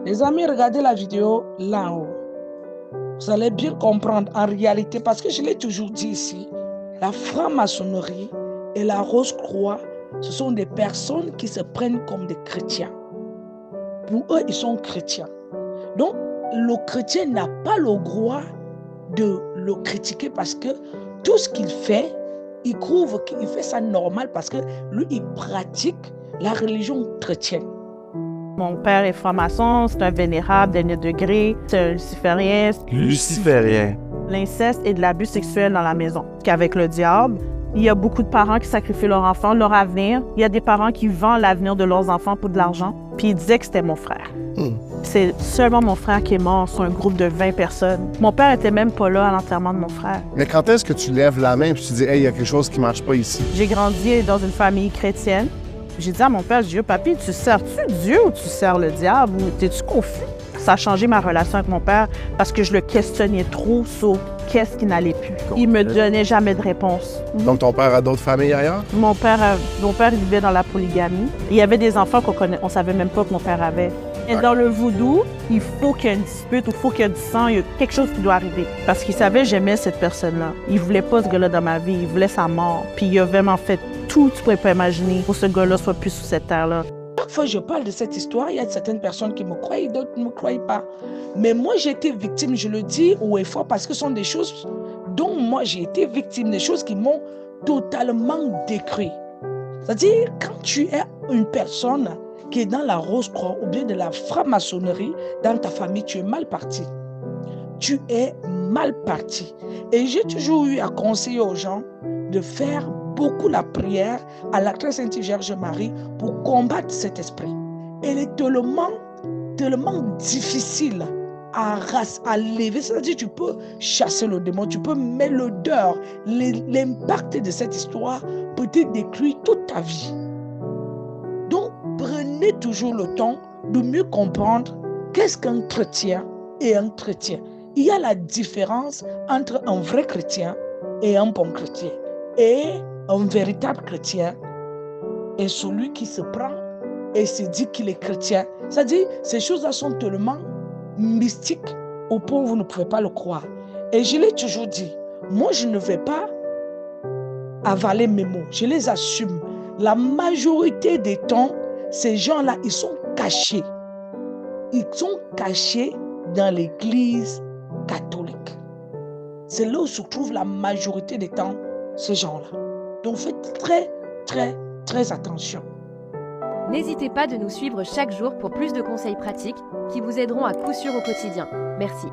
Les amis, regardez la vidéo là en haut. Vous allez bien comprendre en réalité, parce que je l'ai toujours dit ici, la franc-maçonnerie et la Rose-Croix, ce sont des personnes qui se prennent comme des chrétiens. Pour eux, ils sont chrétiens. Donc, le chrétien n'a pas le droit de le critiquer parce que tout ce qu'il fait, il trouve qu'il fait ça normal parce que lui, il pratique la religion chrétienne. Mon père est franc-maçon, c'est un vénérable, dernier degré, c'est un luciférien. Luciférien. L'inceste et de l'abus sexuel dans la maison. Qu'avec le diable, il y a beaucoup de parents qui sacrifient leur enfant, leur avenir. Il y a des parents qui vendent l'avenir de leurs enfants pour de l'argent. Puis ils disaient que c'était mon frère. C'est seulement mon frère qui est mort sur un groupe de 20 personnes. Mon père était même pas là à l'enterrement de mon frère. Mais quand est-ce que tu lèves la main et tu dis « Hey, il y a quelque chose qui marche pas ici ». J'ai grandi dans une famille chrétienne. J'ai dit à mon père, je dis, papy, tu sers-tu Dieu ou tu sers le diable ou t'es-tu confus? Ça a changé ma relation avec mon père parce que je le questionnais trop sur qu'est-ce qui n'allait plus. Il me donnait jamais de réponse. Donc ton père a d'autres familles ailleurs? Mon père vivait dans la polygamie. Il y avait des enfants on savait même pas que mon père avait. Et dans le voodoo, il faut qu'il y ait une dispute, il faut qu'il y ait du sang, il y a quelque chose qui doit arriver. Parce qu'il savait que j'aimais cette personne-là. Il voulait pas ce gars-là dans ma vie, il voulait sa mort. Puis il a vraiment fait tout ce que tu pourrais pas imaginer pour que ce gars-là soit plus sur cette terre-là. Chaque fois que je parle de cette histoire, il y a certaines personnes qui me croient, d'autres ne me croient pas. Mais moi, j'ai été victime, je le dis haut et fort, parce que ce sont des choses dont moi, j'ai été victime, des choses qui m'ont totalement détruit. C'est-à-dire, quand tu es une personne qui est dans la Rose-Croix ou bien de la franc-maçonnerie, dans ta famille, tu es mal parti. Tu es mal parti. Et j'ai toujours eu à conseiller aux gens de faire beaucoup la prière à la très sainte Vierge Marie pour combattre cet esprit. Elle est tellement difficile à lever. C'est-à-dire tu peux chasser le démon, tu peux mettre l'odeur, l'impact de cette histoire peut te détruire toute ta vie. Donc, prenez toujours le temps de mieux comprendre qu'est-ce qu'un chrétien et un chrétien. Il y a la différence entre un vrai chrétien et un bon chrétien. Et un véritable chrétien est celui qui se prend et se dit qu'il est chrétien. C'est-à-dire, ces choses-là sont tellement mystiques au point où vous ne pouvez pas le croire. Et je l'ai toujours dit, moi je ne vais pas avaler mes mots, je les assume. La majorité des temps, ces gens-là, ils sont cachés. Ils sont cachés dans l'église catholique. C'est là où se trouve la majorité des temps, ces gens-là. Donc faites très attention. N'hésitez pas de nous suivre chaque jour pour plus de conseils pratiques qui vous aideront à coup sûr au quotidien. Merci.